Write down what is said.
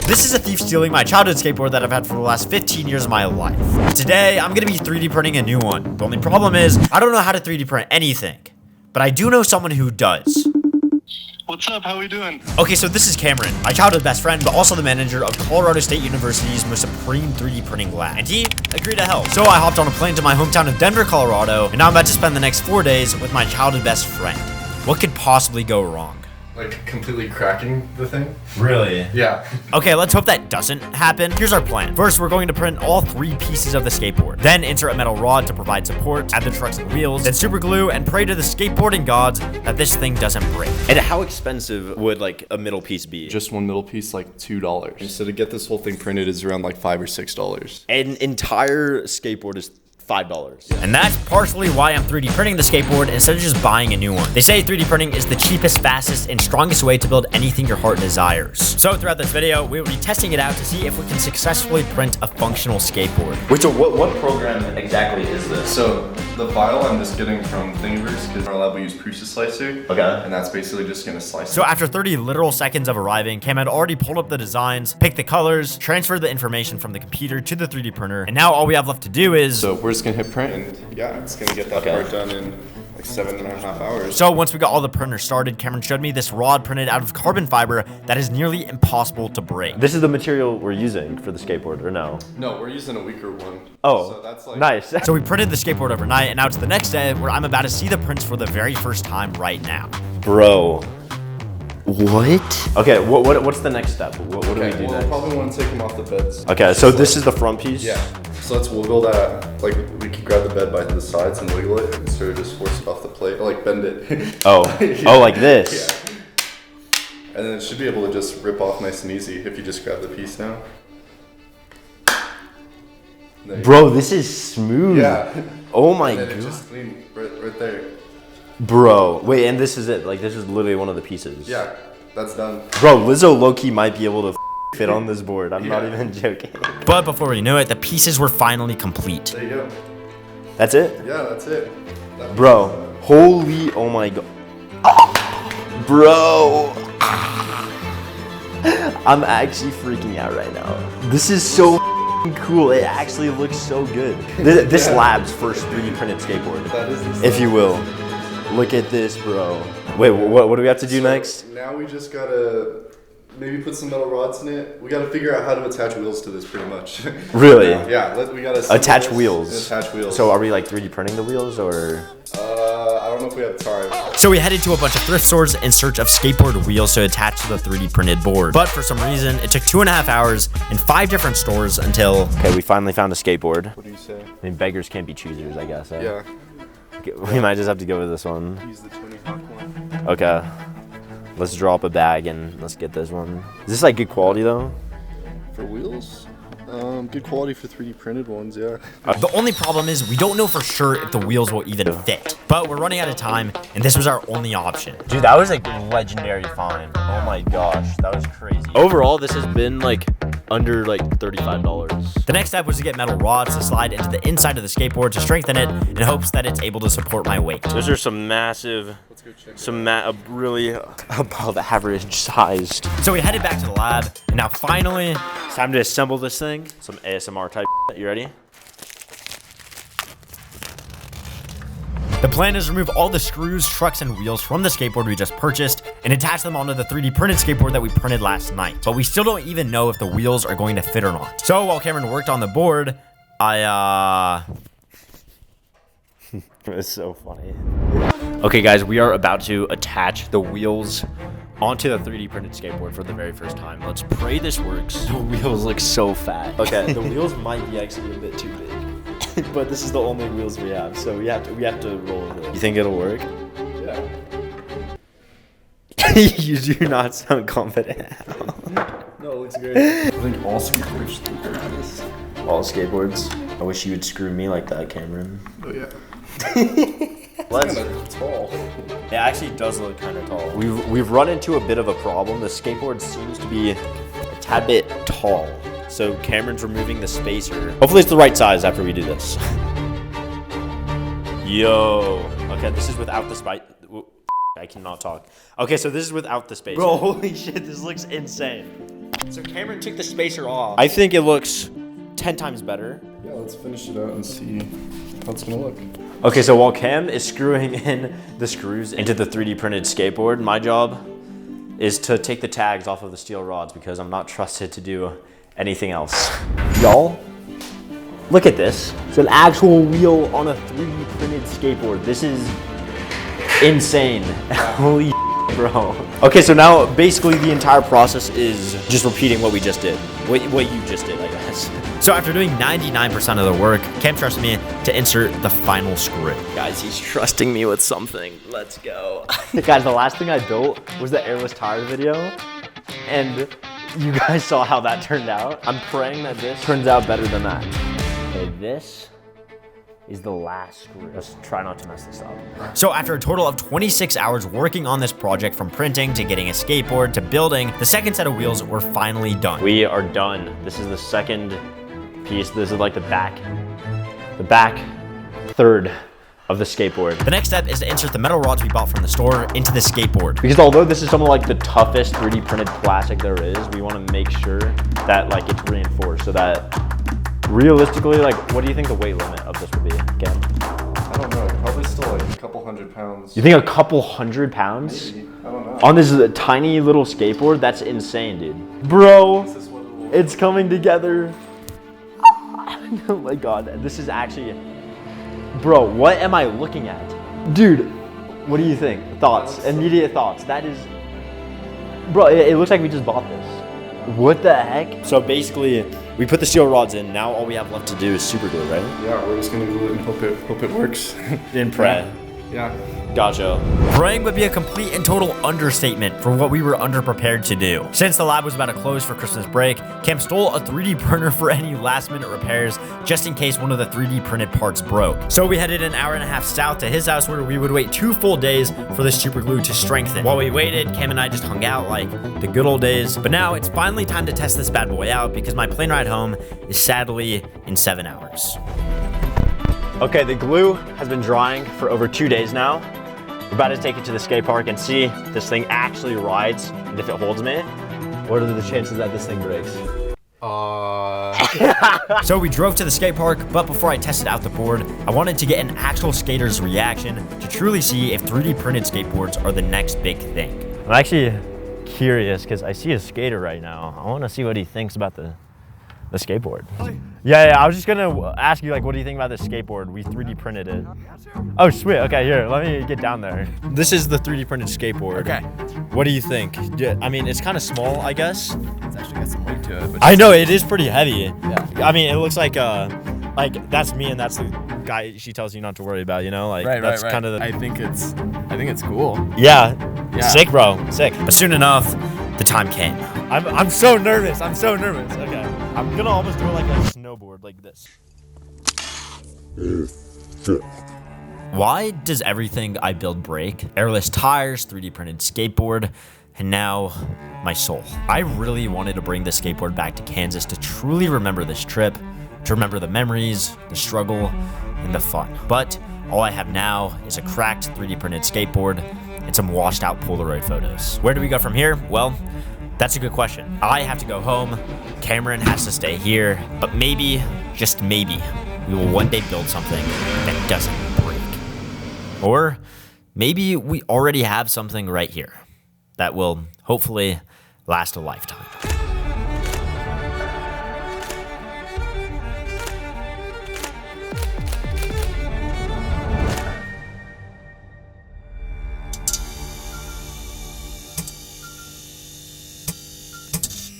This is a thief stealing my childhood skateboard that I've had for the last 15 years of my life. Today, I'm gonna be 3D printing a new one. The only problem is, I don't know how to 3D print anything, but I do know someone who does. What's up? How we doing? Okay, so this is Cameron, my childhood best friend, but also the manager of Colorado State University's most supreme 3D printing lab. And he agreed to help. So I hopped on a plane to my hometown of Denver, Colorado, and now I'm about to spend the next 4 days with my childhood best friend. What could possibly go wrong? Like completely cracking the thing? Really? Yeah. Okay, let's hope that doesn't happen. Here's our plan. First, we're going to print all 3 pieces of the skateboard. Then insert a metal rod to provide support, add the trucks and wheels, then super glue and pray to the skateboarding gods that this thing doesn't break. And how expensive would like a middle piece be? Just one middle piece, like $2. And so to get this whole thing printed is around like $5 or $6. An entire skateboard is $5. And that's partially why I'm 3D printing the skateboard instead of just buying a new one. They say 3D printing is the cheapest, fastest, and strongest way to build anything your heart desires. So throughout this video, we will be testing it out to see if we can successfully print a functional skateboard. Wait, so what program exactly is this? So the file I'm just getting from Thingiverse because in our lab we use Prusa Slicer. Okay. And that's basically just gonna slice So it. after 30 literal seconds of arriving, Cam had already pulled up the designs, picked the colors, transferred the information from the computer to the 3D printer, and now all we have left to do is... So we're just gonna hit print and yeah, it's gonna get that part done in like 7.5 hours. So once we got all the printers started, Cameron showed me this rod printed out of carbon fiber that is nearly impossible to break. This is the material we're using for the skateboard, or no? No, we're using a weaker one. Oh, so that's like nice. So we printed the skateboard overnight, and now it's the next day where I'm about to see the prints for the very first time right now. Bro. What? Okay, what's the next step? What do we do well, next? we'll probably want to take them off the beds. Okay, so this is the front piece? Yeah. So let's wiggle that, like we can grab the bed by the sides and wiggle it and sort of just force it off the plate, or like bend it. Oh, Yeah. oh, like this? Yeah. And then it should be able to just rip off nice and easy if you just grab the piece now. Bro, this is smooth. Yeah. Oh my And then it god. just clean right there. Bro, wait, and this is it? Like, this is literally one of the pieces? Yeah, that's done. Bro, Lizzo low-key might be able to fit on this board. I'm not Yeah. even joking. But before we knew it, the pieces were finally complete. There you go. That's it? Yeah, that's it. Bro, holy, oh my god. Bro. I'm actually freaking out right now. This is so cool. It actually looks so good. This lab's first 3D printed skateboard, That is the if you will. Look at this, bro. Wait, what do we have to do next? Now we just gotta maybe put some metal rods in it. We gotta figure out how to attach wheels to this pretty much. Really? Yeah, we gotta Attach this wheels. and attach wheels. So are we like 3D printing the wheels, or? I don't know if we have time. So we headed to a bunch of thrift stores in search of skateboard wheels to attach to the 3D printed board. But for some reason, it took 2.5 hours in 5 different stores until... Okay, we finally found a skateboard. What do you say? I mean, beggars can't be choosers, I guess. Yeah. Okay, we might just have to go with this one. Use the Tony Hawk one. Okay. Let's draw up a bag and let's get this one. Is this like good quality though? For wheels? Good quality for 3D printed ones, yeah. The only problem is we don't know for sure if the wheels will even fit. But we're running out of time, and this was our only option. Dude, that was like legendary find. Oh my gosh, that was crazy. Overall, this has been like under like $35. The next step was to get metal rods to slide into the inside of the skateboard to strengthen it in hopes that it's able to support my weight. Those are some massive, really above average sized. So we headed back to the lab, and now finally, It's time to assemble this thing. Some ASMR type. You ready? the plan is to remove all the screws, trucks, and wheels from the skateboard we just purchased and attach them onto the 3D printed skateboard that we printed last night. But we still don't even know if the wheels are going to fit or not. So while Cameron worked on the board, It's so funny. Okay, guys, we are about to attach the wheels onto the 3D printed skateboard for the very first time. Let's pray this works. The wheels look so fat. Okay, the wheels might be actually a bit too big. But this is the only wheels we have, so we have to roll with it. You think it'll work? Yeah. You do not sound confident. No, it looks great. I think all skateboards should look like this. All skateboards. I wish you would screw me like that, Cameron. Oh yeah. Let's. It's kinda tall. It actually does look kind of tall. We've run into a bit of a problem. The skateboard seems to be a tad bit tall. So Cameron's removing the spacer. Hopefully it's the right size after we do this. Yo. Okay, this is without the space. I cannot talk. Okay, so this is without the spacer. Bro, holy shit, this looks insane. So Cameron took the spacer off. I think it looks 10 times better. Yeah, let's finish it out and see how it's gonna look. Okay, so while Cam is screwing in the screws into the 3D printed skateboard, my job is to take the tags off of the steel rods because I'm not trusted to do anything else. Y'all, look at this. It's an actual wheel on a 3D printed skateboard. This is insane. Holy bro. Okay, so now basically the entire process is just repeating what we just did. What you just did, I guess. So after doing 99% of the work, Cam trusted me to insert the final screw. Guys, he's trusting me with something. Let's go. Guys, the last thing I built was the airless tires video. And you guys saw how that turned out. I'm praying that this turns out better than that. Okay, this is the last screw. Let's try not to mess this up. So after a total of 26 hours working on this project, from printing to getting a skateboard to building, the second set of wheels were finally done. We are done. This is the second piece. This is like the back third of the skateboard. The next step is to insert the metal rods we bought from the store into the skateboard. Because although this is some of like the toughest 3D printed plastic there is, we want to make sure that like it's reinforced so that realistically, like, what do you think the weight limit of this would be, Cam? I don't know, probably still like a couple 100 pounds. You think a couple 100 pounds? Maybe. I don't know. On this tiny little skateboard? That's insane, dude. Bro, it's coming together. Oh my God, this is actually, bro, what am I looking at? Dude, what do you think? Thoughts, immediate thoughts. That is, bro, it looks like we just bought this. What the heck? So basically, we put the steel rods in. Now all we have left to do is super glue, right? Yeah, we're just gonna glue it and hope it works. And pray. Yeah. Gotcha. Praying would be a complete and total understatement for what we were underprepared to do. Since the lab was about to close for Christmas break, Cam stole a 3D printer for any last minute repairs just in case one of the 3D printed parts broke. So we headed an hour and a half south to his house where we would wait 2 full days for the super glue to strengthen. While we waited, Cam and I just hung out like the good old days. But now it's finally time to test this bad boy out because my plane ride home is sadly in 7 hours. Okay, the glue has been drying for over 2 days now. We're about to take it to the skate park and see if this thing actually rides and if it holds me. What are the chances that this thing breaks? So we drove to the skate park, but before I tested out the board, I wanted to get an actual skater's reaction to truly see if 3D printed skateboards are the next big thing. I'm actually curious because I see a skater right now. I want to see what he thinks about the skateboard. Yeah, I was just gonna ask you, like, what do you think about this skateboard? We 3D printed it. Oh, sweet. Okay, here, let me get down there. This is the 3D printed skateboard. Okay. What do you think? I mean, it's kind of small, I guess. It's actually got some weight to it. But I know, it is pretty heavy. Yeah. I mean, it looks like that's me and that's the guy she tells you not to worry about, you know? Like, that's kind of the... I think it's cool. Yeah. Sick, bro. Sick. But soon enough, the time came. I'm so nervous. Okay. I'm gonna almost do it like a snowboard, like this. Why does everything I build break? Airless tires, 3D printed skateboard, and now my soul. I really wanted to bring this skateboard back to Kansas to truly remember this trip, to remember the memories, the struggle, and the fun. But all I have now is a cracked 3D printed skateboard and some washed out Polaroid photos. Where do we go from here? Well, that's a good question. I have to go home, Cameron has to stay here, but maybe, just maybe, we will one day build something that doesn't break. Or maybe we already have something right here that will hopefully last a lifetime.